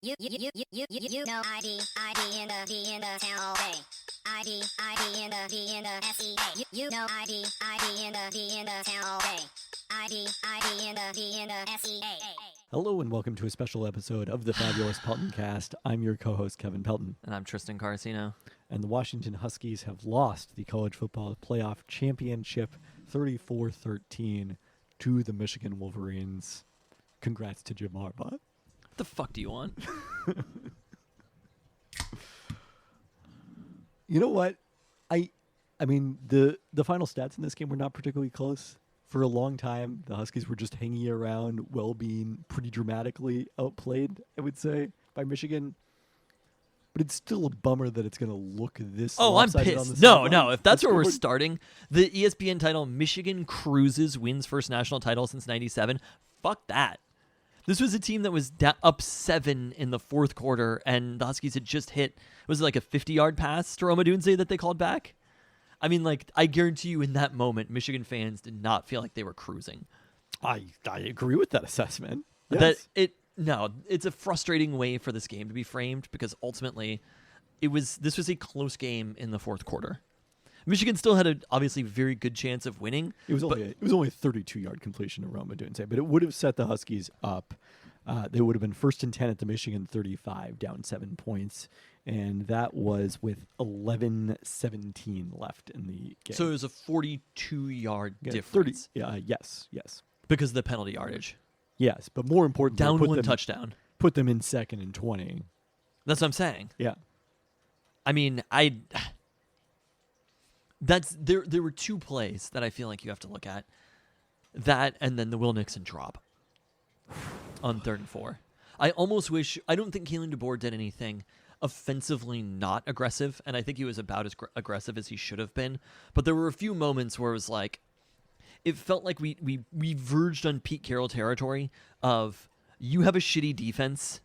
You know ID in the town all day. ID in the SEA. You know ID in the town all day. ID in the SEA. Hello and welcome to a special episode of the Fabulous Pelton Cast. I'm your co-host Kevin Pelton. And I'm Tristan Carcino. And the Washington Huskies have lost the college football playoff championship 34-13 to the Michigan Wolverines. Congrats to Jim Harbaugh. What the fuck do you want? You know what? I mean, the final stats in this game were not particularly close. For a long time, the Huskies were just hanging around while being pretty dramatically outplayed, I would say, by Michigan. But it's still a bummer that it's going to look this Oh, I'm lopsided on pissed. the No, sideline. if that's where we're starting, the ESPN title, Michigan cruises, wins first national title since 97. Fuck that. This was a team that was up 7 in the fourth quarter, and the Huskies had just hit, was it like a 50-yard pass to Roma Dunze that they called back? I mean, like, I guarantee you in that moment, Michigan fans did not feel like they were cruising. I agree with that assessment. Yes. It's a frustrating way for this game to be framed because ultimately this was a close game in the fourth quarter. Michigan still had a obviously very good chance of winning. It was only a 32-yard completion to Roma Dunze, but it would have set the Huskies up. They would have been 1st and 10 at the Michigan 35, down 7 points, and that was with 11:17 left in the game. So it was a 42-yard difference. 30. Yes. Because of the penalty yardage. Yes, but more importantly, Down one touchdown. Put them in 2nd and 20. That's what I'm saying. Yeah. I mean, there were two plays that I feel like you have to look at. That and then the Will Nixon drop on 3rd and 4. I don't think Kalen DeBoer did anything offensively not aggressive, and I think he was about as aggressive as he should have been. But there were a few moments where it was like, it felt like we verged on Pete Carroll territory of, you have a shitty defense,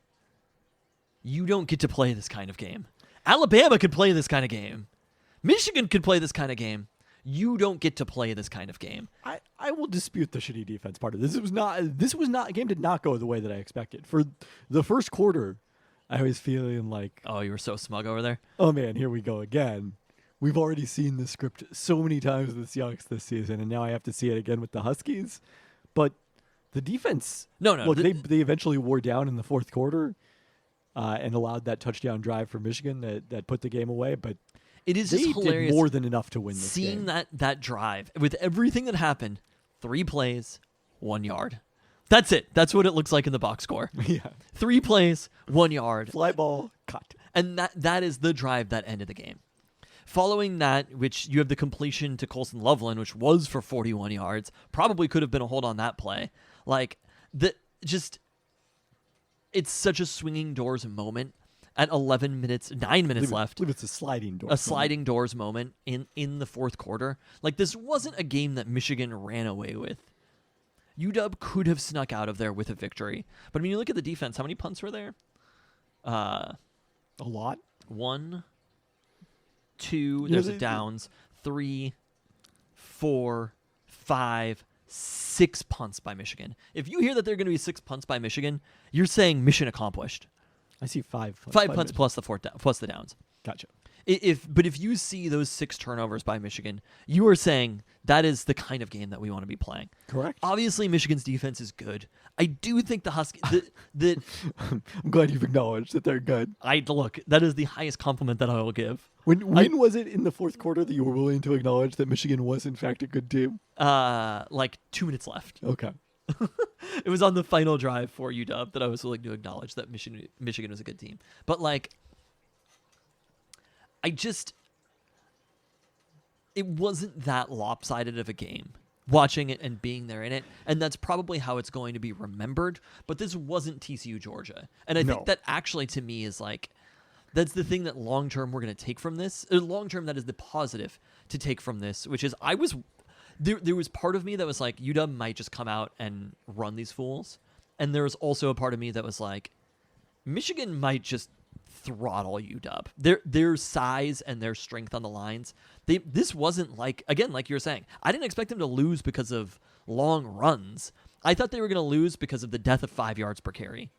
you don't get to play this kind of game. Alabama could play this kind of game. Michigan could play this kind of game. You don't get to play this kind of game. I will dispute the shitty defense part of this. This was not a game did not go the way that I expected. For the first quarter, I was feeling like, oh, you were so smug over there. Oh man, here we go again. We've already seen this script so many times with the Seahawks this season, and now I have to see it again with the Huskies. But the defense, look, they eventually wore down in the fourth quarter and allowed that touchdown drive for Michigan that put the game away. But it is they just hilarious did more than enough to win this seeing game. that drive with everything that happened. 3 plays, 1 yard. That's it. That's what it looks like in the box score. Yeah, 3 plays, 1 yard, fly ball, cut, and that is the drive that ended the game. Following that, which you have the completion to Colson Loveland, which was for 41 yards, probably could have been a hold on that play. Like, it's such a swinging doors moment at 9 minutes left. I believe it's a sliding doors. A sliding doors moment in the fourth quarter. Like, this wasn't a game that Michigan ran away with. UW could have snuck out of there with a victory. But I mean, you look at the defense, how many punts were there? A lot. 1, 2, there's a downs, 3, 4, 5, 6 punts by Michigan. If you hear that there are going to be 6 punts by Michigan, you're saying mission accomplished. I see 5 punts. 5 punts plus the downs. Gotcha. But if you see those 6 turnovers by Michigan, you are saying that is the kind of game that we want to be playing. Correct. Obviously, Michigan's defense is good. I do think the Huskies. I'm glad you've acknowledged that they're good. Look, that is the highest compliment that I will give. When was it in the fourth quarter that you were willing to acknowledge that Michigan was in fact a good team? Like 2 minutes left. Okay. It was on the final drive for UW that I was willing to acknowledge that Michigan was a good team. But like, it wasn't that lopsided of a game watching it and being there in it, and that's probably how it's going to be remembered. But this wasn't TCU Georgia, and I think that actually to me is like, that's the thing that long term we're going to take from this. Long term, that is the positive to take from this, which is there was part of me that was like, UW might just come out and run these fools, and there was also a part of me that was like, Michigan might just throttle UW. Their size and their strength on the lines. This wasn't like, again, like you were saying, I didn't expect them to lose because of long runs. I thought they were going to lose because of the death of 5 yards per carry.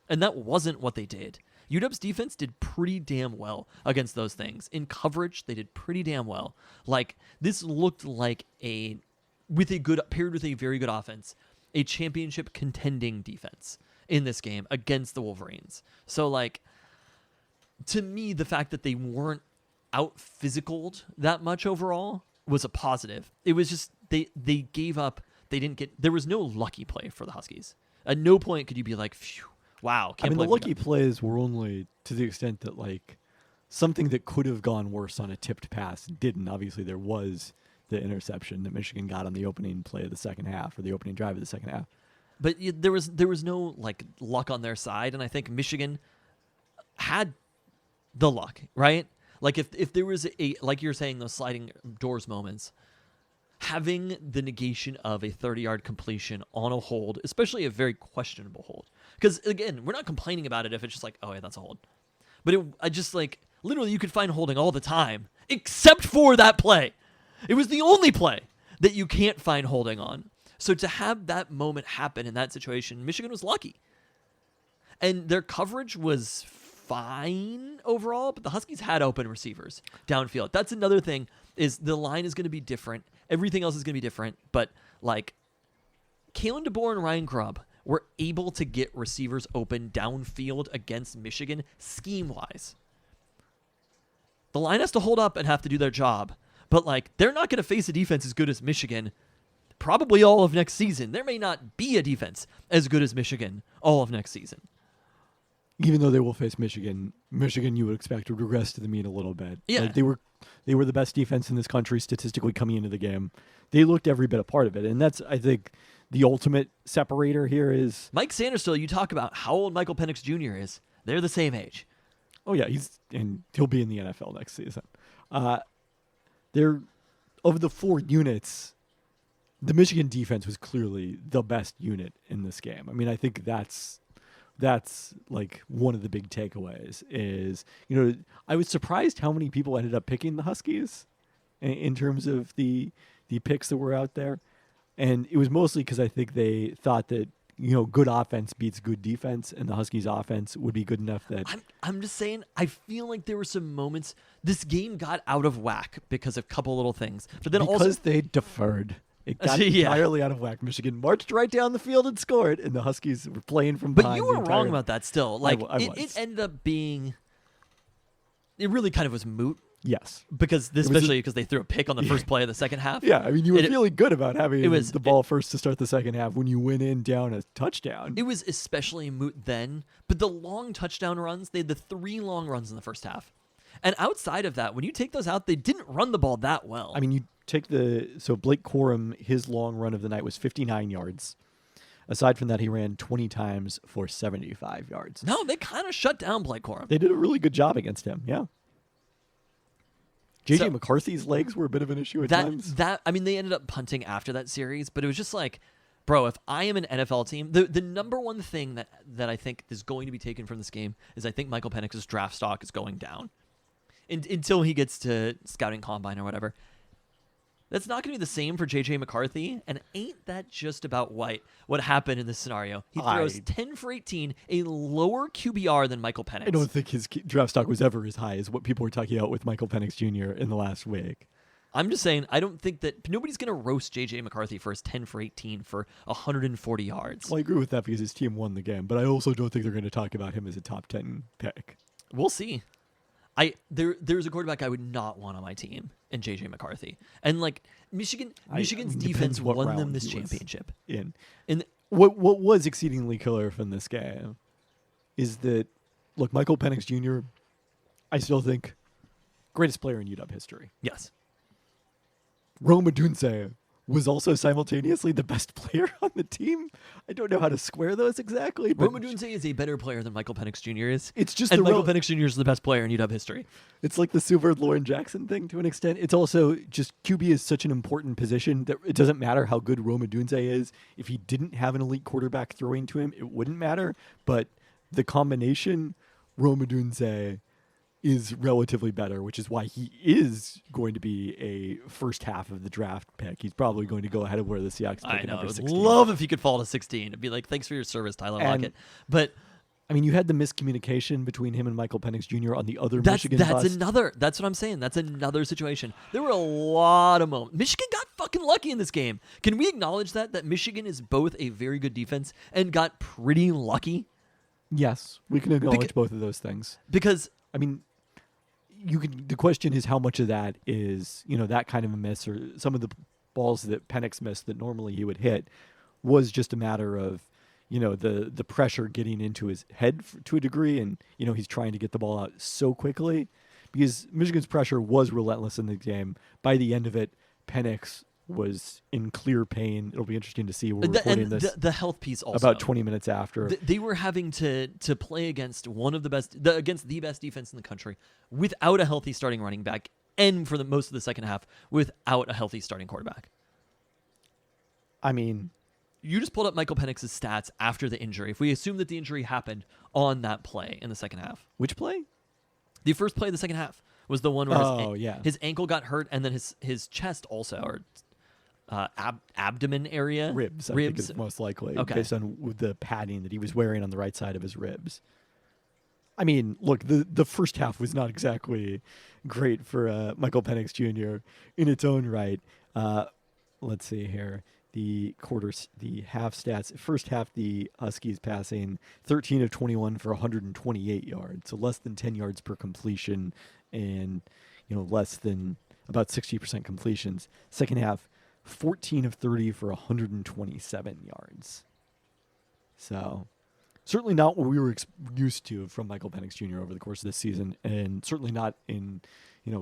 And that wasn't what they did. UW's defense did pretty damn well against those things. In coverage, they did pretty damn well. Like, this looked like paired with a very good offense, a championship contending defense in this game against the Wolverines. So, like, to me, the fact that they weren't out physicaled that much overall was a positive. It was just they gave up. There was no lucky play for the Huskies. At no point could you be like, phew, wow. The lucky plays were only to the extent that, like, something that could have gone worse on a tipped pass didn't. Obviously, there was the interception that Michigan got on the opening play of the second half, or the opening drive of the second half. But there was no, like, luck on their side, and I think Michigan had the luck, right? Like, if there was like you're saying, those sliding doors moments, having the negation of a 30-yard completion on a hold, especially a very questionable hold. Because, again, we're not complaining about it if it's just like, oh, yeah, that's a hold. But I just, like, literally you could find holding all the time, except for that play. It was the only play that you can't find holding on. So to have that moment happen in that situation, Michigan was lucky. And their coverage was fine overall, but the Huskies had open receivers downfield. That's another thing, is the line is going to be different. Everything else is going to be different. But, like, Kalen DeBoer and Ryan Grubb were able to get receivers open downfield against Michigan scheme-wise. The line has to hold up and have to do their job. But, like, they're not going to face a defense as good as Michigan probably all of next season. There may not be a defense as good as Michigan all of next season. Even though they will face Michigan you would expect would regress to the mean a little bit. Yeah. Like, they were the best defense in this country statistically coming into the game. They looked every bit a part of it. And that's, I think, the ultimate separator here is... Mike Sanderstill, you talk about how old Michael Penix Jr. is. They're the same age. Oh, yeah. He'll be in the NFL next season. Of the four units, the Michigan defense was clearly the best unit in this game. I mean, I think that's like one of the big takeaways is, I was surprised how many people ended up picking the Huskies in terms of the picks that were out there. And it was mostly because I think they thought that, good offense beats good defense, and the Huskies offense would be good enough that... I'm just saying, I feel like there were some moments, this game got out of whack because of a couple little things. But then because they deferred. It got entirely out of whack. Michigan marched right down the field and scored, and the Huskies were playing from behind. But you were wrong about that still. Like, it ended up being... It really kind of was moot. Yes. Especially because they threw a pick on the first play of the second half. Yeah, I mean, you were feeling good about having the ball first to start the second half when you went in down a touchdown. It was especially moot then, but the long touchdown runs, they had the 3 long runs in the first half. And outside of that, when you take those out, they didn't run the ball that well. I mean, you take so Blake Corum, his long run of the night was 59 yards. Aside from that, he ran 20 times for 75 yards. No, they kind of shut down Blake Corum. They did a really good job against him, yeah. J.J. McCarthy's legs were a bit of an issue at times. I mean, they ended up punting after that series, but it was just like, bro, if I am an NFL team, the number one thing that I think is going to be taken from this game is I think Michael Penix's draft stock is going down until he gets to scouting combine or whatever. That's not going to be the same for J.J. McCarthy, and ain't that just about what happened in this scenario? He throws 10 for 18, a lower QBR than Michael Penix. I don't think his draft stock was ever as high as what people were talking about with Michael Penix Jr. in the last week. I'm just saying, I don't think that nobody's going to roast J.J. McCarthy for his 10 for 18 for 140 yards. Well, I agree with that because his team won the game, but I also don't think they're going to talk about him as a top 10 pick. We'll see. There's a quarterback I would not want on my team in J.J. McCarthy. And, like, Michigan's defense won them this championship. And what was exceedingly killer from this game is that, look, Michael Penix Jr., I still think, greatest player in UW history. Yes. Rome Odunze was also simultaneously the best player on the team. I don't know how to square those exactly. But Rome Odunze is a better player than Michael Penix Jr. is. It's just Michael Penix Jr. is the best player in UW history. It's like the Silver Lauren Jackson thing to an extent. It's also just QB is such an important position that it doesn't matter how good Rome Odunze is. If he didn't have an elite quarterback throwing to him, it wouldn't matter. But the combination, Rome Odunze is relatively better, which is why he is going to be a first half of the draft pick. He's probably going to go ahead of where the Seahawks pick at number 16. I would love if he could fall to 16. It'd be like, thanks for your service, Tyler Lockett. But I mean, you had the miscommunication between him and Michael Penix Jr. on the other Michigan That's bus. That's what I'm saying. That's another situation. There were a lot of moments. Michigan got fucking lucky in this game. Can we acknowledge that Michigan is both a very good defense and got pretty lucky? Yes, we can acknowledge both of those things. Because I mean, the question is how much of that is, that kind of a miss, or some of the balls that Penix missed that normally he would hit was just a matter of, the pressure getting into his head to a degree, and he's trying to get the ball out so quickly, because Michigan's pressure was relentless in the game. By the end of it, Penix was in clear pain. It'll be interesting to see. We're recording this. The health piece also about 20 minutes after. They were having to play against against the best defense in the country without a healthy starting running back, and for the most of the second half without a healthy starting quarterback. I mean, you just pulled up Michael Penix's stats after the injury. If we assume that the injury happened on that play in the second half. Which play? The first play of the second half was the one where his ankle got hurt, and then his chest also, or abdomen area. Ribs, I think is most likely, based on the padding that he was wearing on the right side of his ribs. I mean, look, the first half was not exactly great for Michael Penix Jr. in its own right. Let's see here. The half stats. First half, the Huskies passing 13 of 21 for 128 yards, so less than 10 yards per completion, and less than about 60% completions. Second half, 14 of 30 for 127 yards. So certainly not what we were used to from Michael Penix Jr. over the course of this season, and certainly not in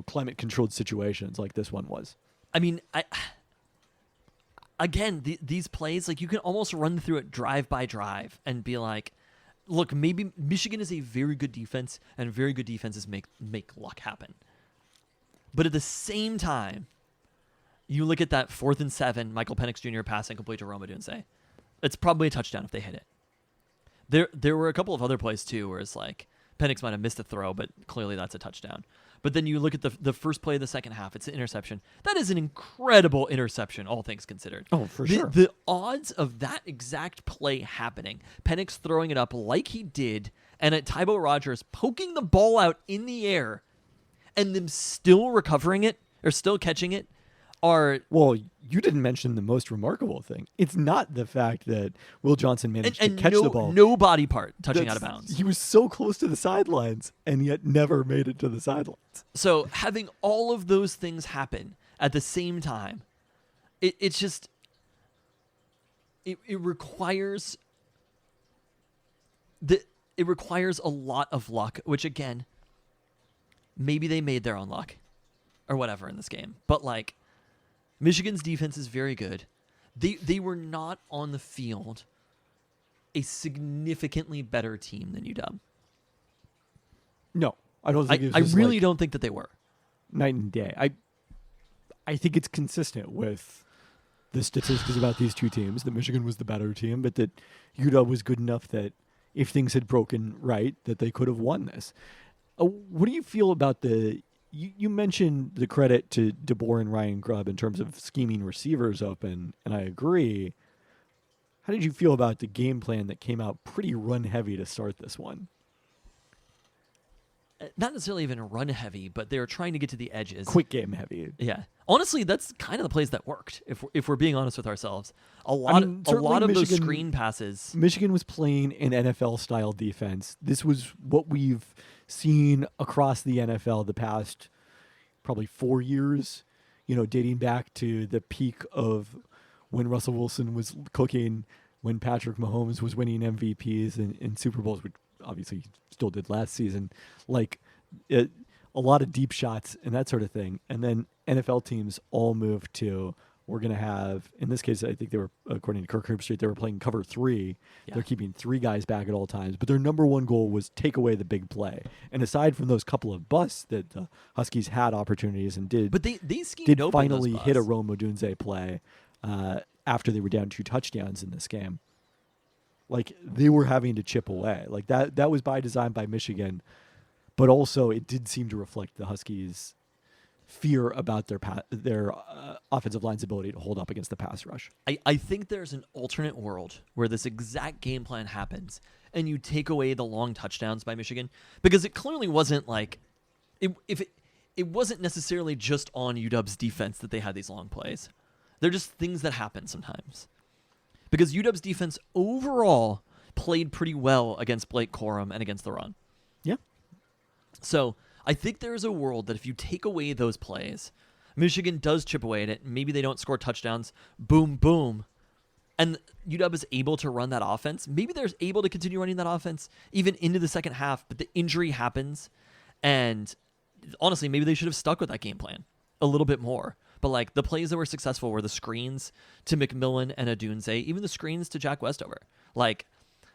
climate-controlled situations like this one was. I mean, Again, these plays, like, you can almost run through it drive by drive and be like, look, maybe Michigan is a very good defense, and very good defenses make luck happen. But at the same time, you look at that 4th and 7, Michael Penix Jr. pass incomplete to Rome Odunze. It's probably a touchdown if they hit it. There were a couple of other plays, too, where it's like, Penix might have missed a throw, but clearly that's a touchdown. But then you look at the first play of the second half, it's an interception. That is an incredible interception, all things considered. Oh, for sure. The odds of that exact play happening, Penix throwing it up like he did, and at Tybo Rogers poking the ball out in the air, and them still recovering it, or still catching it, are... Well, you didn't mention the most remarkable thing. It's not the fact that Will Johnson managed to catch the ball. No body part touching out of bounds. He was so close to the sidelines, and yet never made it to the sidelines. So having all of those things happen at the same time, it's just... It requires... It requires a lot of luck, which, again, maybe they made their own luck or whatever in this game. But, like... Michigan's defense is very good. They were not on the field a significantly better team than UW. No, I don't think. I really don't think that they were night and day. I think it's consistent with the statistics about these two teams that Michigan was the better team, but that UW was good enough that if things had broken right, that they could have won this. What do you feel about the? You mentioned the credit to DeBoer and Ryan Grubb in terms of scheming receivers open, and I agree. How did you feel about the game plan that came out pretty run-heavy to start this one? Not necessarily even run-heavy, but they were trying to get to the edges. Quick game heavy. Yeah. Honestly, that's kind of the plays that worked, if we're being honest with ourselves. A lot of those screen passes. Michigan was playing an NFL-style defense. This was what we've seen across the NFL the past probably 4 years, dating back to the peak of when Russell Wilson was cooking, when Patrick Mahomes was winning MVPs and Super Bowls, which obviously he still did last season. Like a lot of deep shots and that sort of thing. And then NFL teams all moved to, we're going to have, in this case, I think they were, according to Kirk Herbstreit, they were playing cover 3. Yeah. They're keeping 3 guys back at all times. But their number one goal was take away the big play. And aside from those couple of busts that the Huskies had opportunities and did, but they schemed did open finally those hit a Rome Odunze play after they were down 2 touchdowns in this game. Like, they were having to chip away. Like, that was by design by Michigan. But also, it did seem to reflect the Huskies' fear about their offensive line's ability to hold up against the pass rush. I think there's an alternate world where this exact game plan happens and you take away the long touchdowns by Michigan, because it clearly wasn't like it wasn't necessarily just on UW's defense that they had these long plays. They're just things that happen sometimes. Because UW's defense overall played pretty well against Blake Corum and against the run. Yeah. So I think there is a world that if you take away those plays, Michigan does chip away at it. Maybe they don't score touchdowns. Boom, boom. And UW is able to run that offense. Maybe they're able to continue running that offense even into the second half, but the injury happens. And honestly, maybe they should have stuck with that game plan a little bit more. But like the plays that were successful were the screens to McMillan and Adunze, even the screens to Jack Westover. Like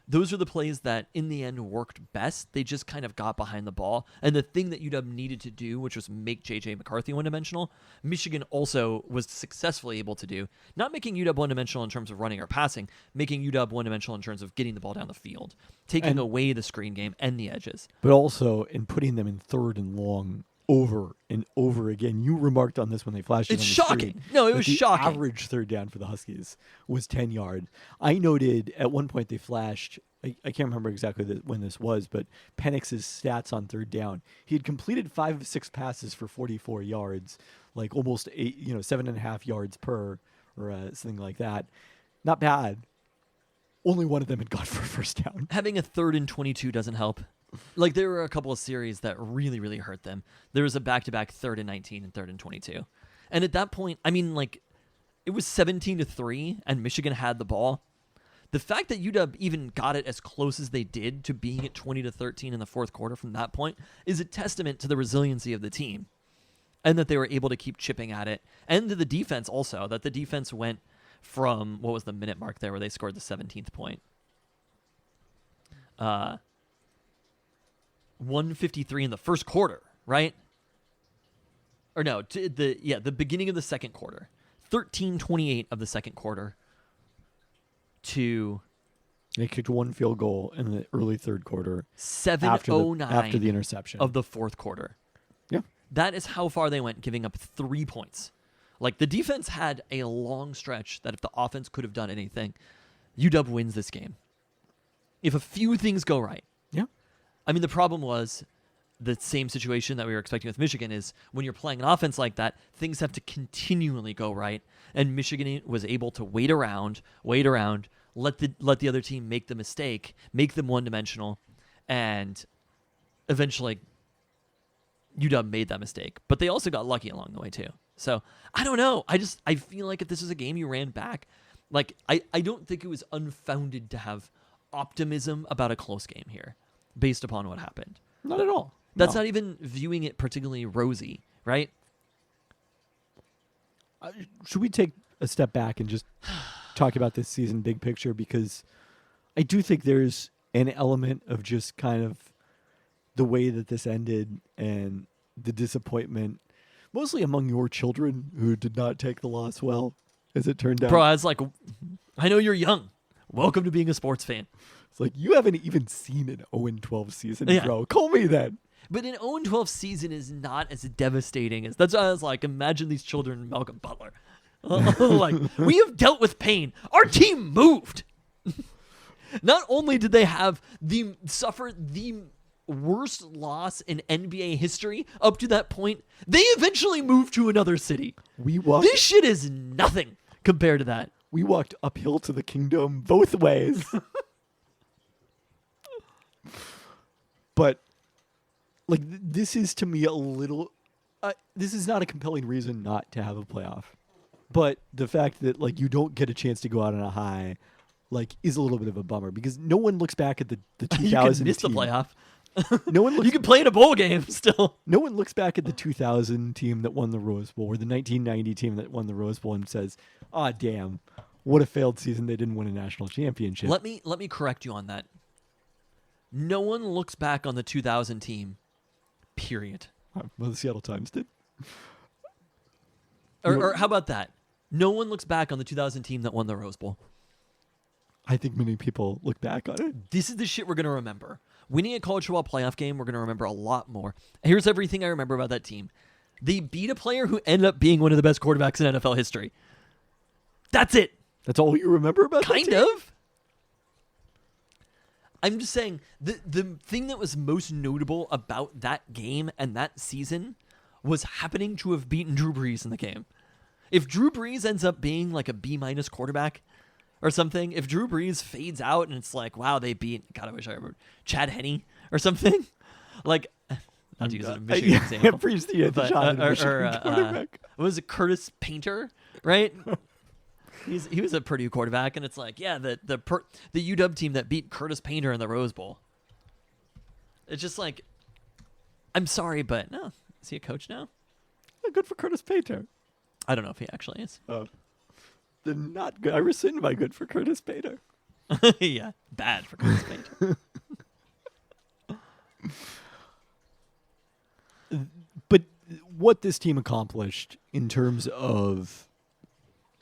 those are the plays that in the end worked best. They just kind of got behind the ball. And the thing that UW needed to do, which was make J.J. McCarthy one-dimensional, Michigan also was successfully able to do. Not making UW one-dimensional in terms of running or passing, making UW one-dimensional in terms of getting the ball down the field, taking away the screen game and the edges. But also in putting them in third and long over and over again. You remarked on this when they flashed it. It's shocking. No, it was shocking. The average third down for the Huskies was 10 yards. I noted at one point they flashed, I can't remember exactly when this was, but Penix's stats on third down. He had completed 5 of 6 passes for 44 yards, like almost 7.5 yards per, or something like that. Not bad. Only one of them had gone for a first down. Having a 3rd and 22 doesn't help. Like, there were a couple of series that really, really hurt them. There was a back-to-back 3rd and 19 and 3rd and 22. And at that point, I mean, like, it was 17-3, and Michigan had the ball. The fact that UW even got it as close as they did to being at 20-13 in the fourth quarter from that point is a testament to the resiliency of the team. And that they were able to keep chipping at it. And to the defense also, that the defense went from, what was the minute mark there where they scored the 17th point? 153 in the first quarter, right? Or no, the beginning of the second quarter. 13:28 of the second quarter to... They kicked one field goal in the early third quarter. 7:09 after the interception of the fourth quarter. Yeah. That is how far they went, giving up 3 points. Like, the defense had a long stretch that if the offense could have done anything, UW wins this game. If a few things go right. Yeah. I mean, the problem was the same situation that we were expecting with Michigan is when you're playing an offense like that, things have to continually go right. And Michigan was able to wait around, let the other team make the mistake, make them one-dimensional, and eventually UW made that mistake. But they also got lucky along the way too. So, I don't know. I feel like if this is a game you ran back, like, I don't think it was unfounded to have optimism about a close game here based upon what happened. Not at all. That's not even viewing it particularly rosy, right? Should we take a step back and just talk about this season big picture? Because I do think there's an element of just kind of the way that this ended and the disappointment, mostly among your children who did not take the loss well, as it turned out. Bro, I was like, I know you're young. Welcome to being a sports fan. It's like, you haven't even seen an 0-12 season, bro. Call me then. But an 0-12 season is not as devastating as... That's why I was like, imagine these children, Malcolm Butler. Like, we have dealt with pain. Our team moved. Not only did they suffer the worst loss in NBA history up to that point, they eventually moved to another city. This shit is nothing compared to that. We walked uphill to the kingdom both ways. But, like, this is to me a little... this is not a compelling reason not to have a playoff. But the fact that, like, you don't get a chance to go out on a high, like, is a little bit of a bummer. Because no one looks back at the 2000 You can miss team. the playoff. You can play in a bowl game still. No one looks back at the 2000 team that won the Rose Bowl or the 1990 team that won the Rose Bowl and says, "Ah, damn, what a failed season! They didn't win a national championship." Let me correct you on that. No one looks back on the 2000 team. Period. Well, the Seattle Times did. Or how about that? No one looks back on the 2000 team that won the Rose Bowl. I think many people look back on it. This is the shit we're going to remember. Winning a college football playoff game, we're going to remember a lot more. Here's everything I remember about that team. They beat a player who ended up being one of the best quarterbacks in NFL history. That's it. That's all you remember about that Kind team? of. I'm just saying, the thing that was most notable about that game and that season was happening to have beaten Drew Brees in the game. If Drew Brees ends up being like a B- quarterback or something, if Drew Brees fades out and it's like, wow, they beat, God, I wish I remember, Chad Henne or something, like, not to use a Michigan example. Quarterback. What was it, Curtis Painter, right? He was a Purdue quarterback, and it's like, yeah, the UW team that beat Curtis Painter in the Rose Bowl. It's just like, I'm sorry, but no. Is he a coach now? Good for Curtis Painter. I don't know if he actually is. They're not good. I rescind my good for Curtis Painter. Yeah, bad for Curtis Painter. But what this team accomplished in terms of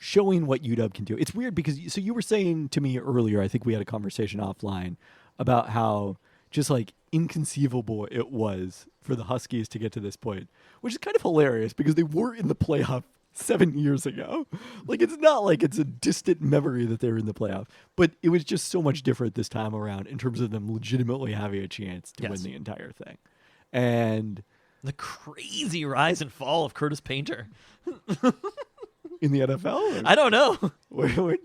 showing what UW can do. It's weird because so you were saying to me earlier, I think we had a conversation offline about how just like inconceivable it was for the Huskies to get to this point, which is kind of hilarious because they were in the playoff 7 years ago. Like, it's not like it's a distant memory that they were in the playoff, but it was just so much different this time around in terms of them legitimately having a chance to win the entire thing. And the crazy rise and fall of Curtis Painter. In the NFL? I don't know. Okay.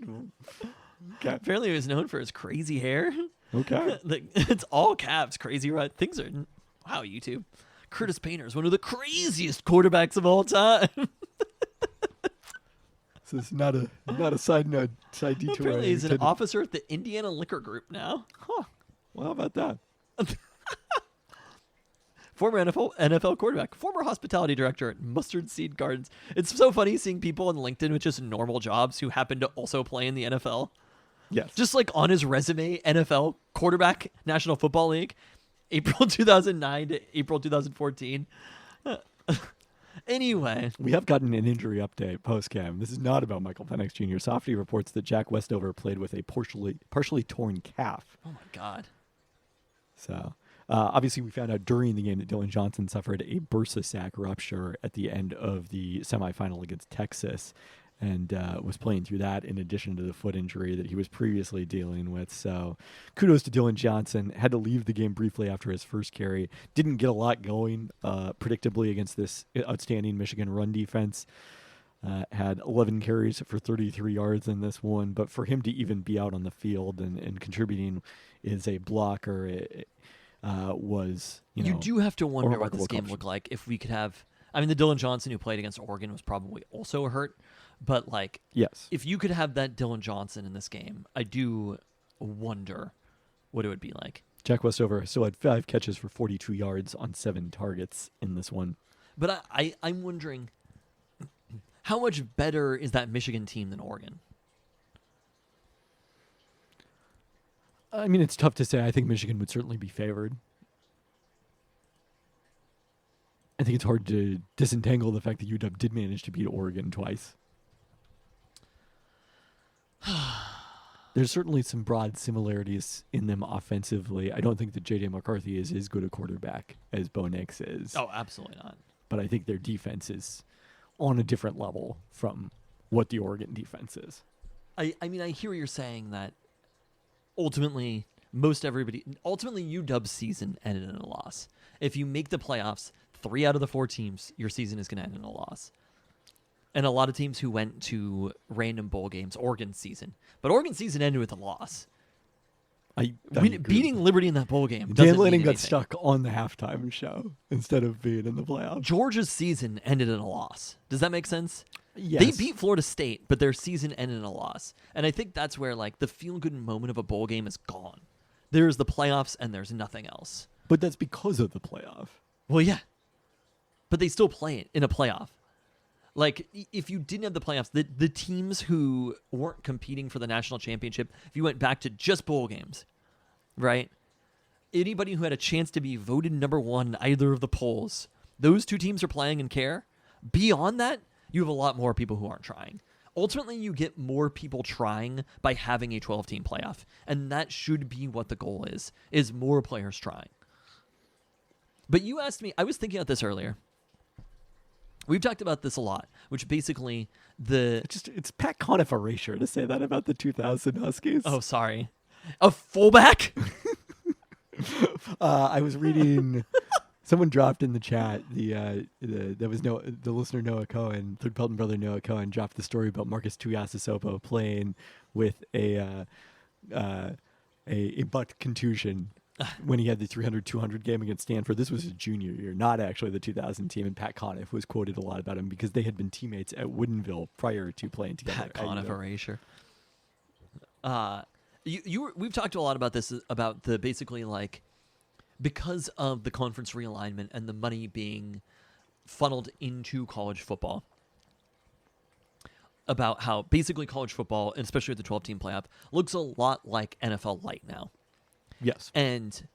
Apparently, he was known for his crazy hair. Okay. It's all caps. Crazy right. Things are wow. YouTube. Curtis Painter is one of the craziest quarterbacks of all time. So it's not a side note, side detour. Apparently, he's an officer at the Indiana Liquor Group now. Huh. Well, how about that? Former NFL quarterback, former hospitality director at Mustard Seed Gardens. It's so funny seeing people on LinkedIn with just normal jobs who happen to also play in the NFL. Yes. Just like on his resume, NFL quarterback, National Football League, April 2009 to April 2014. Anyway. We have gotten an injury update post-cam. This is not about Michael Penix Jr. Softy reports that Jack Westover played with a partially torn calf. Oh, my God. So... obviously, we found out during the game that Dylan Johnson suffered a bursa sac rupture at the end of the semifinal against Texas and was playing through that in addition to the foot injury that he was previously dealing with. So kudos to Dylan Johnson. Had to leave the game briefly after his first carry. Didn't get a lot going, predictably, against this outstanding Michigan run defense. Had 11 carries for 33 yards in this one. But for him to even be out on the field and contributing is a blocker. Was you do have to wonder what this game looked like if we could have. I mean, the Dylan Johnson who played against Oregon was probably also hurt, but like, yes, if you could have that Dylan Johnson in this game, I do wonder what it would be like. Jack Westover still had 5 catches for 42 yards on 7 targets in this one. But I'm wondering how much better is that Michigan team than Oregon? I mean, it's tough to say. I think Michigan would certainly be favored. I think it's hard to disentangle the fact that UW did manage to beat Oregon twice. There's certainly some broad similarities in them offensively. I don't think that J.J. McCarthy is as good a quarterback as Bo Nix is. Oh, absolutely not. But I think their defense is on a different level from what the Oregon defense is. I mean, I hear you're saying that ultimately UW's season ended in a loss. If you make the playoffs, 3 out of the 4 teams, your season is going to end in a loss. And a lot of teams who went to random bowl games, Oregon's season. But Oregon's season ended with a loss. Beating Liberty in that bowl game doesn't Dan Lanning mean got anything. stuck on the halftime show instead of being in the playoffs. Georgia's season ended in a loss. Does that make sense? Yes. They beat Florida State, but their season ended in a loss. And I think that's where like the feel-good moment of a bowl game is gone. There's the playoffs and there's nothing else. But that's because of the playoff. Well, yeah. But they still play it in a playoff. Like, if you didn't have the playoffs, the teams who weren't competing for the national championship, if you went back to just bowl games, right? Anybody who had a chance to be voted number 1 in either of the polls, those 2 teams are playing and care. Beyond that, you have a lot more people who aren't trying. Ultimately, you get more people trying by having a 12-team playoff. And that should be what the goal is more players trying. But you asked me, I was thinking about this earlier. We've talked about this a lot, which basically it's Pat Conniff erasure to say that about the 2000 Huskies. Oh, sorry. A fullback? I was reading. Someone dropped in the chat the listener Noah Cohen, third Pelton brother Noah Cohen, dropped the story about Marcus Tuiasosopo playing with a butt contusion when he had the 300-200 game against Stanford. This was his junior year, not actually the 2000 team. And Pat Conniff was quoted a lot about him because they had been teammates at Woodinville prior to playing together. Pat Conniff erasure. We've talked a lot about this, about the basically like, because of the conference realignment and the money being funneled into college football, about how basically college football, and especially with the 12-team playoff, looks a lot like NFL Light now. Yes. And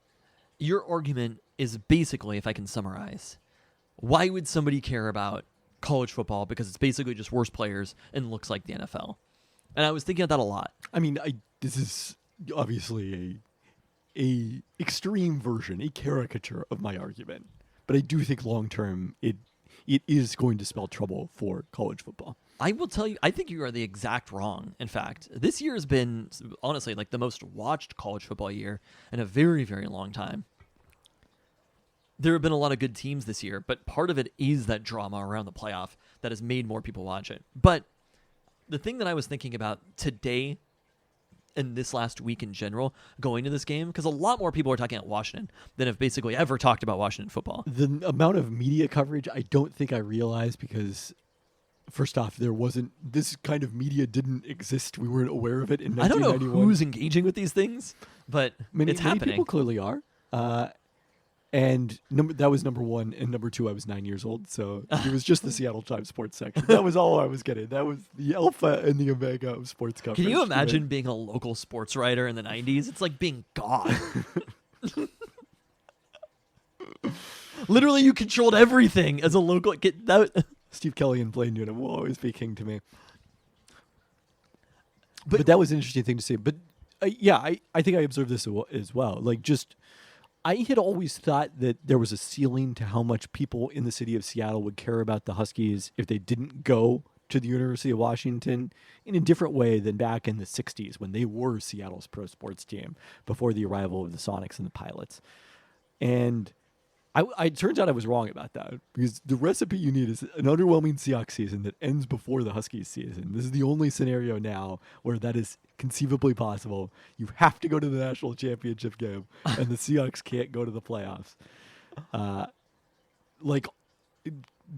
your argument is basically, if I can summarize, why would somebody care about college football? Because it's basically just worse players and looks like the NFL. And I was thinking of that a lot. I mean, this is obviously a extreme version, a caricature of my argument. But I do think long term it is going to spell trouble for college football. I will tell you, I think you are the exact wrong. In fact, this year has been, honestly, like the most watched college football year in a very, very long time. There have been a lot of good teams this year, but part of it is that drama around the playoff that has made more people watch it. But the thing that I was thinking about today and this last week in general, going to this game, because a lot more people are talking about Washington than have basically ever talked about Washington football. The amount of media coverage, I don't think I realized, because first off, this kind of media didn't exist. We weren't aware of it in 1991. I don't know who's engaging with these things, but it's happening. Many people clearly are. And that was number one. And number two, I was 9 years old. So it was just the Seattle Times sports section. That was all I was getting. That was the alpha and the omega of sports coverage. Can you imagine being a local sports writer in the 90s? It's like being God. Literally, you controlled everything as a local. Steve Kelly and Blaine Newton will always be king to me. But that was an interesting thing to say. But I think I observed this as well. Like, just, I had always thought that there was a ceiling to how much people in the city of Seattle would care about the Huskies if they didn't go to the University of Washington in a different way than back in the 60s when they were Seattle's pro sports team before the arrival of the Sonics and the Pilots. And it turns out I was wrong about that, because the recipe you need is an underwhelming Seahawks season that ends before the Huskies season. This is the only scenario now where that is conceivably possible. You have to go to the national championship game, and the Seahawks can't go to the playoffs.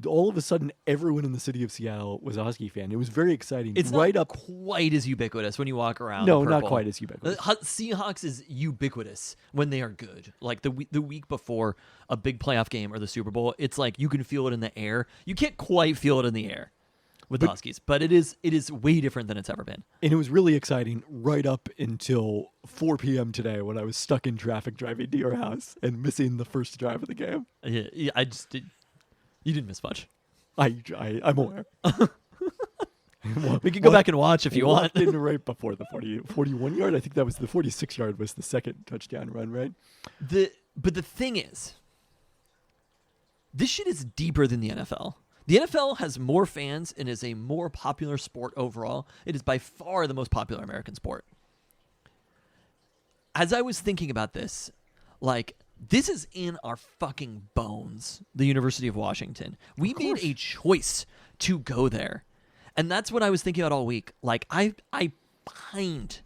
All of a sudden, everyone in the city of Seattle was a Husky fan. It was very exciting. It's not quite as ubiquitous when you walk around. No, not quite as ubiquitous. Seahawks is ubiquitous when they are good. Like the week before a big playoff game or the Super Bowl, it's like you can feel it in the air. You can't quite feel it in the air with the Huskies, but it is way different than it's ever been. And it was really exciting right up until 4 p.m. today, when I was stuck in traffic driving to your house and missing the first drive of the game. Yeah, I just did. You didn't miss much. I'm aware. We can go back and watch if you want. In right before the 41 yard. I think that was the 46 yard was the second touchdown run, right? But the thing is, this shit is deeper than the NFL. The NFL has more fans and is a more popular sport overall. It is by far the most popular American sport. As I was thinking about this, like, this is in our fucking bones, the University of Washington. We made a choice to go there. And that's what I was thinking about all week. Like, I pined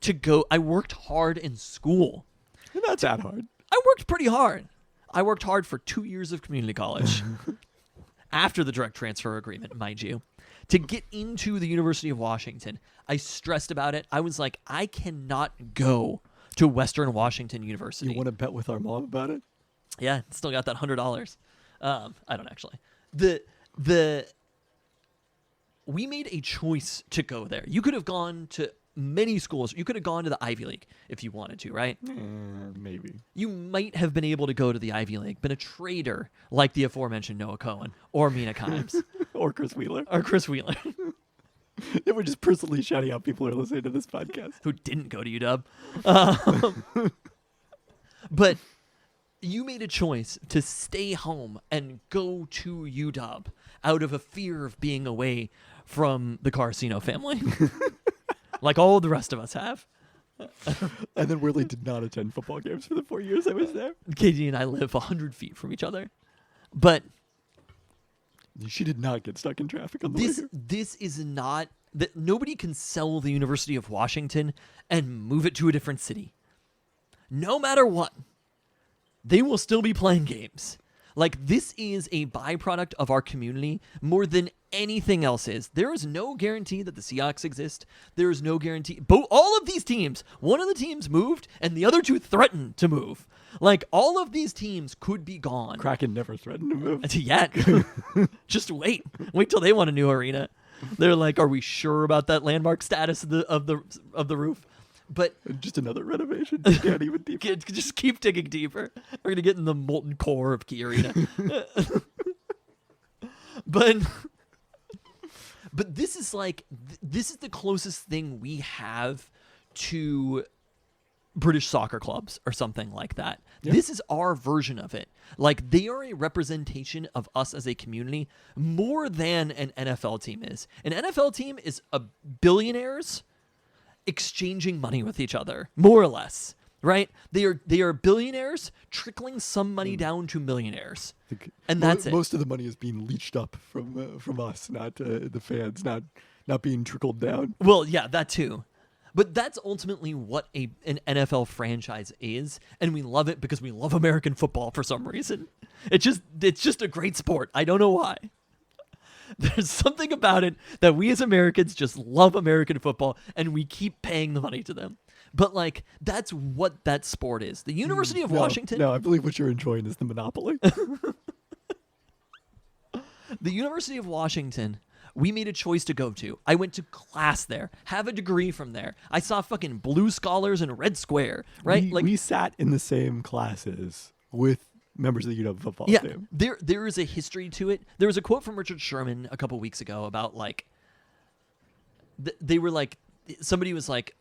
to go. I worked hard in school. Not that hard. I worked pretty hard. I worked hard for 2 years of community college. After the direct transfer agreement, mind you. To get into the University of Washington, I stressed about it. I was like, I cannot go to Western Washington University. You want to bet with our mom about it? Yeah, still got that $100. I don't actually. We made a choice to go there. You could have gone to many schools. You could have gone to the Ivy League if you wanted to, right? Maybe. You might have been able to go to the Ivy League, been a trader like the aforementioned Noah Cohen or Mina Kimes. Or Chris Wheeler. They were just personally shouting out people who are listening to this podcast. Who didn't go to UW. But You made a choice to stay home and go to UW out of a fear of being away from the Carcino family, like all the rest of us have. And then Willie did not attend football games for the 4 years I was there. Katie and I live 100 feet from each other. But she did not get stuck in traffic on the way here. This is not... that nobody can sell the University of Washington and move it to a different city. No matter what, they will still be playing games. Like, this is a byproduct of our community more than anything else is. There is no guarantee that the Seahawks exist. There is no guarantee. All of these teams, one of the teams moved, and the other two threatened to move. Like, all of these teams could be gone. Kraken never threatened to move. Yet. Just wait. Wait till they want a new arena. They're like, are we sure about that landmark status of the roof? But just another renovation. Can't even deeper. Just keep digging deeper. We're gonna get in the molten core of Key Arena. But this is like this is the closest thing we have to British soccer clubs or something like that. Yeah. This is our version of it. Like, they are a representation of us as a community more than an NFL team is. An NFL team is a billionaires exchanging money with each other, more or less, right? They are billionaires trickling some money down to millionaires, and that's it. Most of the money is being leached up from us, not the fans, not being trickled down. Well, yeah, that too. But that's ultimately what an NFL franchise is, and we love it because we love American football for some reason. It's just a great sport. I don't know why. There's something about it that we as Americans just love American football, and we keep paying the money to them. But, like, that's what that sport is. The University of Washington... No, I believe what you're enjoying is the monopoly. The University of Washington, we made a choice to go to. I went to class there, have a degree from there. I saw fucking blue scholars in Red Square, right? We sat in the same classes with members of the UW football team. There is a history to it. There was a quote from Richard Sherman a couple weeks ago about, like, they were like, somebody was like,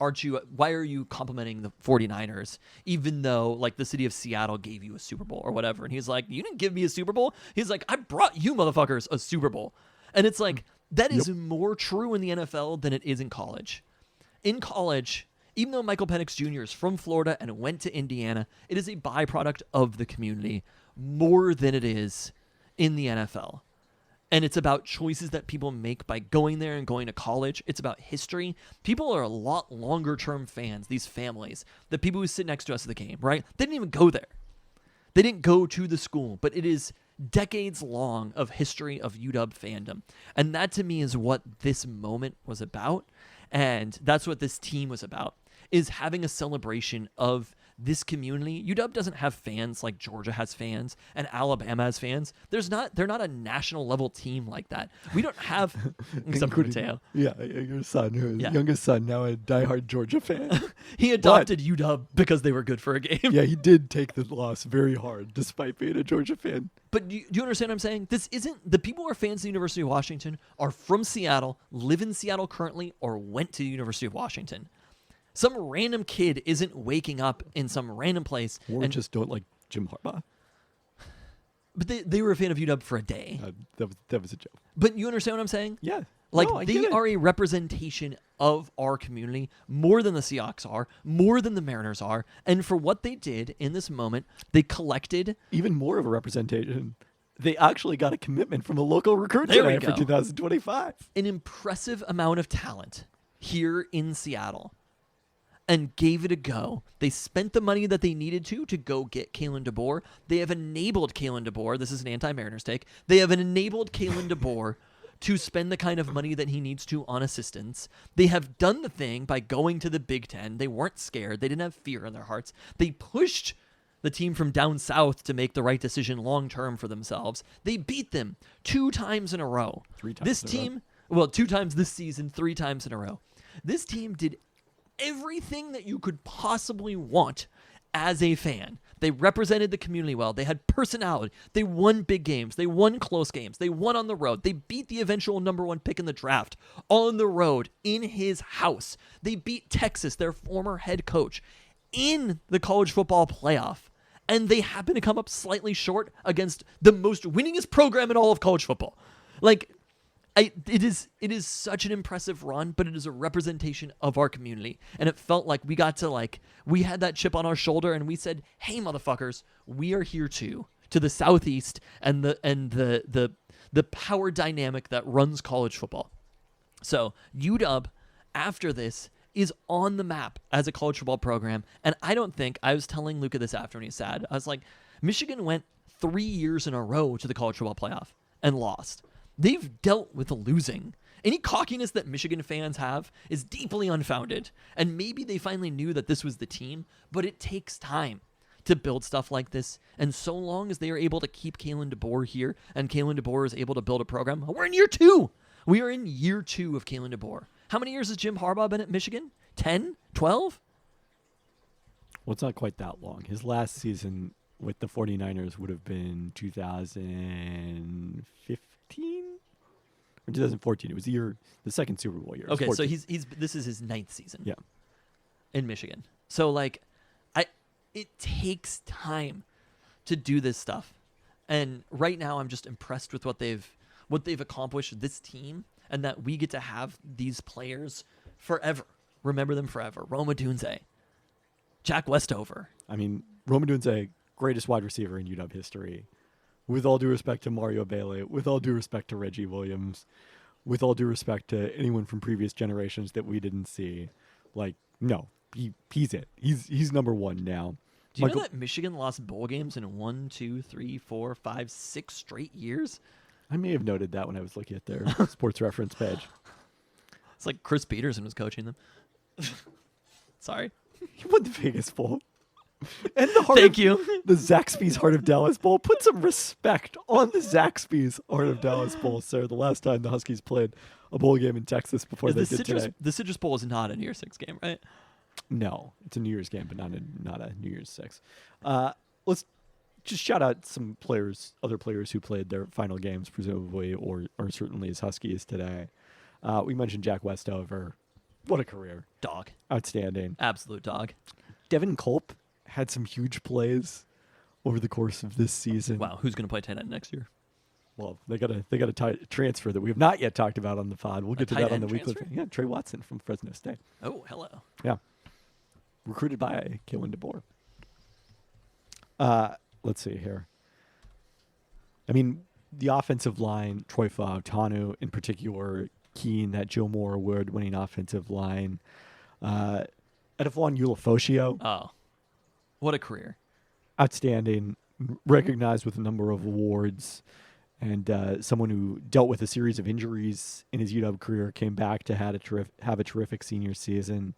why are you complimenting the 49ers even though, like, the city of Seattle gave you a Super Bowl or whatever? And he's like, you didn't give me a Super Bowl. He's like, I brought you motherfuckers a Super Bowl. And it's like, that is more true in the NFL than it is in college. In college, even though Michael Penix Jr. is from Florida and went to Indiana, it is a byproduct of the community more than it is in the NFL. And it's about choices that people make by going there and going to college. It's about history. People are a lot longer-term fans, these families, the people who sit next to us at the game, right? They didn't even go there. They didn't go to the school, but it is decades long of history of UW fandom. And that, to me, is what this moment was about. And that's what this team was about, is having a celebration of this community. UW doesn't have fans like Georgia has fans and Alabama has fans. They're not a national level team like that. We don't have, except for Mateo. Yeah, your son, youngest son, now a diehard Georgia fan. He adopted UW because they were good for a game. Yeah, he did take the loss very hard, despite being a Georgia fan. But do you understand what I'm saying? This isn't, the people who are fans of the University of Washington are from Seattle, live in Seattle currently, or went to the University of Washington. Some random kid isn't waking up in some random place. Or and just don't like Jim Harbaugh. But they were a fan of UW for a day. That was a joke. But you understand what I'm saying? Yeah. Like, they are a representation of our community more than the Seahawks are, more than the Mariners are. And for what they did in this moment, they collected... Even more of a representation. They actually got a commitment from a local recruit tonight for 2025. An impressive amount of talent here in Seattle. And gave it a go. They spent the money that they needed to go get Kalen DeBoer. They have enabled Kalen DeBoer. This is an anti-Mariners take. They have enabled Kalen DeBoer to spend the kind of money that he needs to on assistants. They have done the thing by going to the Big Ten. They weren't scared. They didn't have fear in their hearts. They pushed the team from down south to make the right decision long-term for themselves. They beat them 2 times in a row. 3 times this team, well, 2 times this season, 3 times in a row. This team did everything that you could possibly want as a fan. They represented the community well. They had personality. They won big games. They won close games. They won on the road. They beat the eventual number 1 pick in the draft on the road in his house. They beat Texas, their former head coach, in the college football playoff. and they happen to come up slightly short against the most winningest program in all of college football. Like, it is such an impressive run, but it is a representation of our community, and it felt like we got to we had that chip on our shoulder, and we said, "Hey, motherfuckers, we are here too." To the Southeast and the power dynamic that runs college football. So UW, after this, is on the map as a college football program, and I was telling Luca this after when he's sad. I was like, Michigan went 3 years in a row to the college football playoff and lost. They've dealt with losing. Any cockiness that Michigan fans have is deeply unfounded, and maybe they finally knew that this was the team, but it takes time to build stuff like this, and so long as they are able to keep Kalen DeBoer here, and Kalen DeBoer is able to build a program, we're in year 2. We are in year 2 of Kalen DeBoer. How many years has Jim Harbaugh been at Michigan? 10? 12? Well, it's not quite that long. His last season with the 49ers would have been 2015 or 2014. It was the second Super Bowl year. Okay, so this is his 9th season. Yeah, in Michigan. So it takes time to do this stuff. And right now I'm just impressed with what they've accomplished, this team, and that we get to have these players forever. Remember them forever. Rome Odunze, Jack Westover. I mean, Rome Odunze, greatest wide receiver in UW history. With all due respect to Mario Bailey, with all due respect to Reggie Williams, with all due respect to anyone from previous generations that we didn't see, no, he's it. He's number one now. Do you know that Michigan lost bowl games in 1, 2, 3, 4, 5, 6 straight years? I may have noted that when I was looking at their sports reference page. It's like Chris Peterson was coaching them. Sorry. He won the Vegas Bowl. And the Zaxby's Heart of Dallas Bowl. Put some respect on the Zaxby's Heart of Dallas Bowl, sir. The last time the Huskies played a bowl game in Texas before they did today. The Citrus Bowl is not a New Year's 6 game, right? No, it's a New Year's game, but not a New Year's 6. Let's just shout out some other players who played their final games, presumably, or certainly as Huskies today. We mentioned Jack Westover. What a career. Dog. Outstanding. Absolute dog. Devin Culp had some huge plays over the course of this season. Wow, who's going to play tight end next year? Well, they got a transfer that we have not yet talked about on the pod. We'll get to that on the weekly. Transfer? Yeah, Trey Watson from Fresno State. Oh, hello. Yeah. Recruited by Kalen DeBoer. Let's see here. I mean, the offensive line, Troy Fautanu in particular, key in that Joe Moore Award-winning offensive line. Edifon Ulafosio. Oh, what a career. Outstanding. Recognized with a number of awards. And someone who dealt with a series of injuries in his UW career, came back to have a terrific senior season.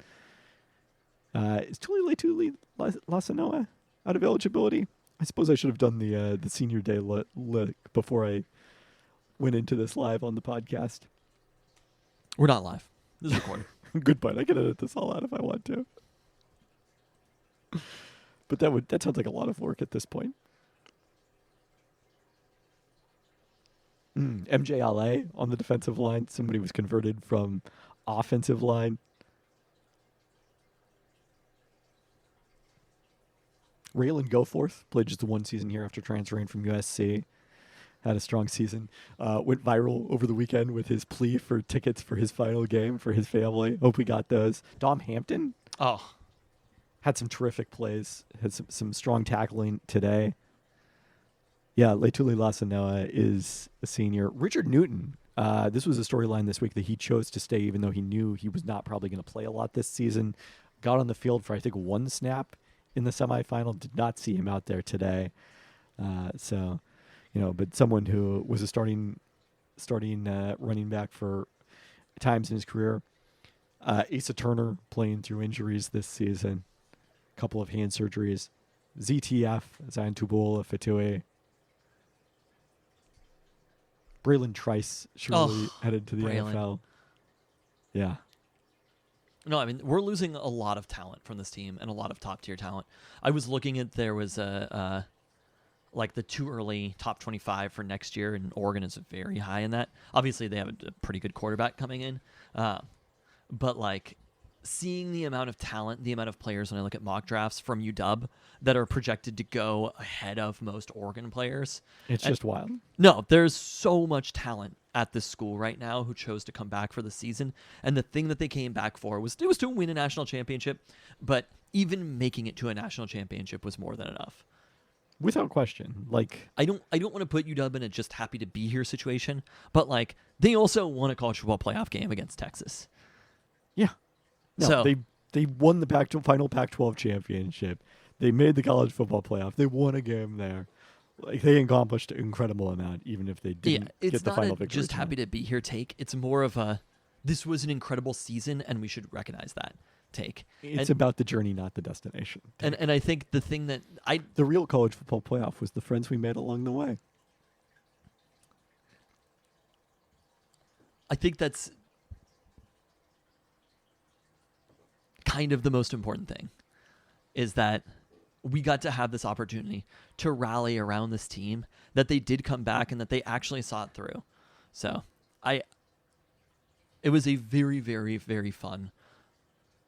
Is Tuli Lasanoa out of eligibility? I suppose I should have done the senior day look before I went into this live on the podcast. We're not live. This is recorded. Good point. I can edit this all out if I want to. But that sounds like a lot of work at this point. MJLA on the defensive line. Somebody was converted from offensive line. Raylan Goforth played just the one season here after transferring from USC. Had a strong season. Went viral over the weekend with his plea for tickets for his final game for his family. Hope we got those. Dom Hampton. Oh. Had some terrific plays. Had some strong tackling today. Yeah, Leituli Lasanoa is a senior. Richard Newton. This was a storyline this week that he chose to stay even though he knew he was not probably going to play a lot this season. Got on the field for, I think, one snap in the semifinal. Did not see him out there today. But someone who was a starting running back for times in his career. Asa Turner playing through injuries this season. A couple of hand surgeries. ZTF, Zion Tubola Fatui. Braylon Trice surely headed to the NFL. Yeah. No, I mean, we're losing a lot of talent from this team and a lot of top-tier talent. I was looking at, there was the too early top 25 for next year, and Oregon is very high in that. Obviously, they have a pretty good quarterback coming in. But seeing the amount of talent, the amount of players when I look at mock drafts from UW that are projected to go ahead of most Oregon players. It's just wild. No, there's so much talent at this school right now who chose to come back for the season. And the thing that they came back for was to win a national championship. But even making it to a national championship was more than enough. Without question. Like, I don't want to put UW in a just happy to be here situation, but like they also won a college football playoff game against Texas. Yeah. No, so they won the final Pac-12 championship. They made the college football playoff. They won a game there. Like, they accomplished an incredible amount, even if they didn't get the final victory. It's not just happy to be here take. It's more of a, this was an incredible season, and we should recognize that take. It's about the journey, not the destination. And I think the thing that the real college football playoff was the friends we made along the way. I think that's kind of the most important thing, is that we got to have this opportunity to rally around this team, that they did come back and that they actually saw it through. So it was a very, very, very fun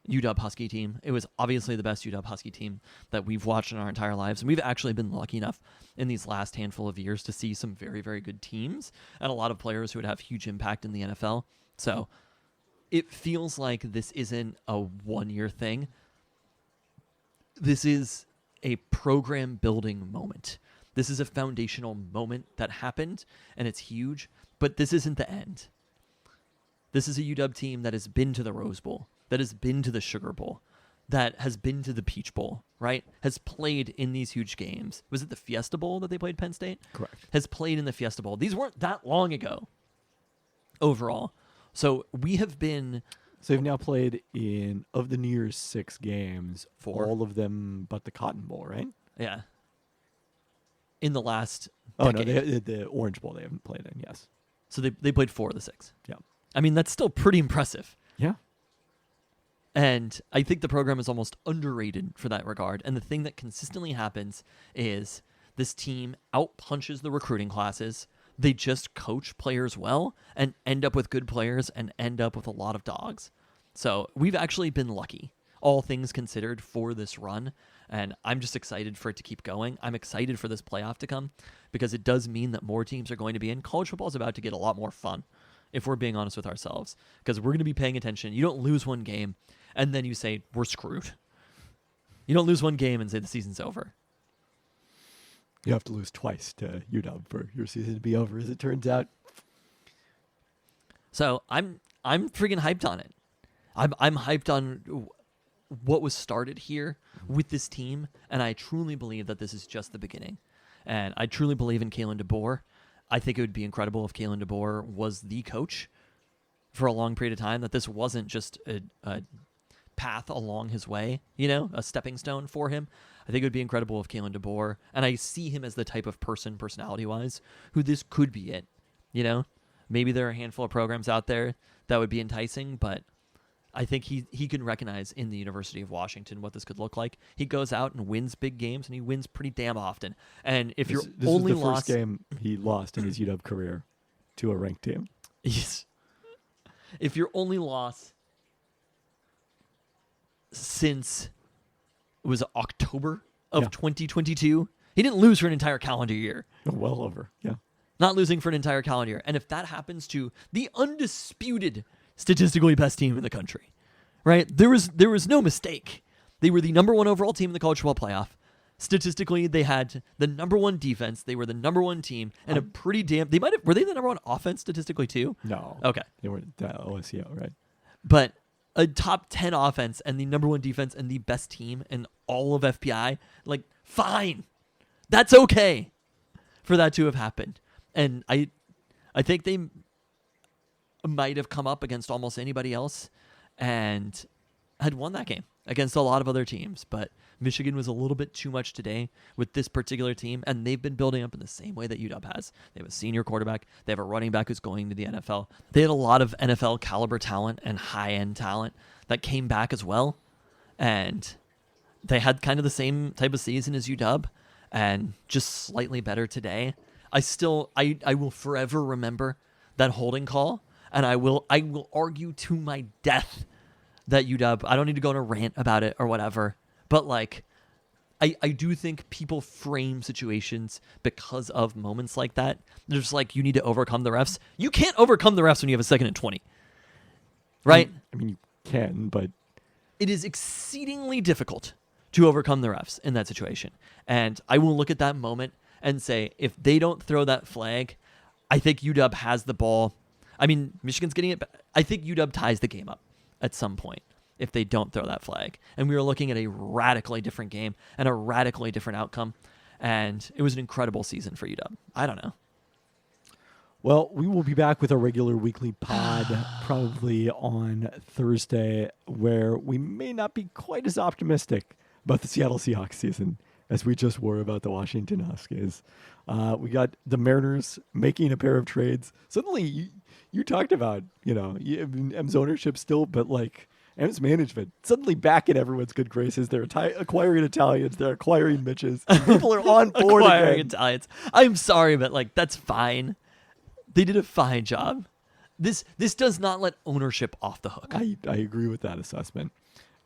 UW Husky team. It was obviously the best UW Husky team that we've watched in our entire lives. And we've actually been lucky enough in these last handful of years to see some very, very good teams and a lot of players who would have huge impact in the NFL. So it feels like this isn't a one-year thing. This is a program building moment. This is a foundational moment that happened, and it's huge, but this isn't the end. This is a UW team that has been to the Rose Bowl, that has been to the Sugar Bowl, that has been to the Peach Bowl, right? Has played in these huge games. Was it the Fiesta Bowl that they played Penn State? Correct. Has played in the Fiesta Bowl. These weren't that long ago overall. So we have been... So they've now played in, of the New Year's 6 games, 4. All of them but the Cotton Bowl, right? Yeah. In the last Oh, decade. no, the Orange Bowl they haven't played in, yes. So they played 4 of the 6. Yeah. I mean, that's still pretty impressive. Yeah. And I think the program is almost underrated for that regard. And the thing that consistently happens is this team outpunches the recruiting classes. They just coach players well and end up with good players and end up with a lot of dogs. So we've actually been lucky, all things considered, for this run. And I'm just excited for it to keep going. I'm excited for this playoff to come because it does mean that more teams are going to be in. College football is about to get a lot more fun, if we're being honest with ourselves, because we're going to be paying attention. You don't lose one game and then you say, we're screwed. You don't lose one game and say the season's over. You have to lose twice to UW for your season to be over, as it turns out. So I'm freaking hyped on it. I'm hyped on what was started here with this team, and I truly believe that this is just the beginning. And I truly believe in Kalen DeBoer. I think it would be incredible if Kalen DeBoer was the coach for a long period of time, that this wasn't just a path along his way, a stepping stone for him. I think it would be incredible if Kalen DeBoer, and I see him as the type of person, personality-wise, who this could be it. Maybe there are a handful of programs out there that would be enticing, but I think he can recognize in the University of Washington what this could look like. He goes out and wins big games, and he wins pretty damn often. And if this only is the first game he lost in his UW career to a ranked team. Yes. If your only loss since it was October of 2022, he didn't lose for an entire calendar year. Well over, yeah. Not losing for an entire calendar year. And if that happens to the undisputed statistically best team in the country, right? There was no mistake. They were the number 1 overall team in the college football playoff. Statistically, they had the number 1 defense. They were the number 1 team, and a pretty damn. Were they the number 1 offense statistically too? No. Okay. They were the OSU, right? But a top 10 offense and the number 1 defense and the best team in all of FPI, like, fine. That's okay for that to have happened. And I think they might have come up against almost anybody else and had won that game against a lot of other teams. But Michigan was a little bit too much today with this particular team, and they've been building up in the same way that UW has. They have a senior quarterback. They have a running back who's going to the NFL. They had a lot of NFL caliber talent and high-end talent that came back as well. And they had kind of the same type of season as UW and just slightly better today. I will forever remember that holding call, and I will argue to my death that UW, I don't need to go on a rant about it or whatever, but like, I do think people frame situations because of moments like that. They're just like, you need to overcome the refs. You can't overcome the refs when you have a 2nd and 20. Right? I mean, you can, but it is exceedingly difficult to overcome the refs in that situation. And I will look at that moment and say, if they don't throw that flag, I think UW has the ball. I mean, Michigan's getting it. I think UW ties the game up at some point if they don't throw that flag. And we were looking at a radically different game and a radically different outcome. And it was an incredible season for UW. I don't know. Well, we will be back with our regular weekly pod probably on Thursday, where we may not be quite as optimistic about the Seattle Seahawks season as we just were about the Washington Huskies. We got the Mariners making a pair of trades. Suddenly, you talked about, M's ownership still, but like M's management suddenly back in everyone's good graces. They're acquiring Italians. They're acquiring Mitches. People are on board acquiring again. Italians. I'm sorry, but like that's fine. They did a fine job. This does not let ownership off the hook. I agree with that assessment.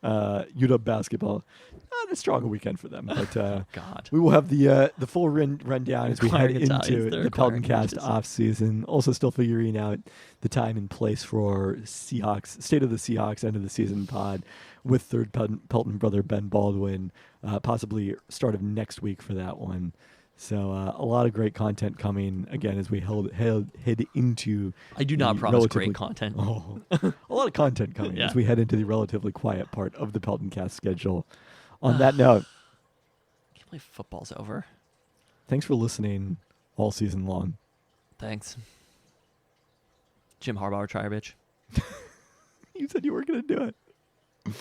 UW basketball, not as strong a weekend for them, but God, we will have the full rundown as we head into the Peltoncast off season. Also, still figuring out the time and place for Seahawks State of the Seahawks end of the season pod with third Pelton brother Ben Baldwin, possibly start of next week for that one. So a lot of great content coming again as we head into. I do not promise great content. Oh, a lot of content coming as we head into the relatively quiet part of the Peltoncast schedule. On that note, I can't believe football's over. Thanks for listening all season long. Thanks, Jim Harbaugh, try bitch. You said you were going to do it.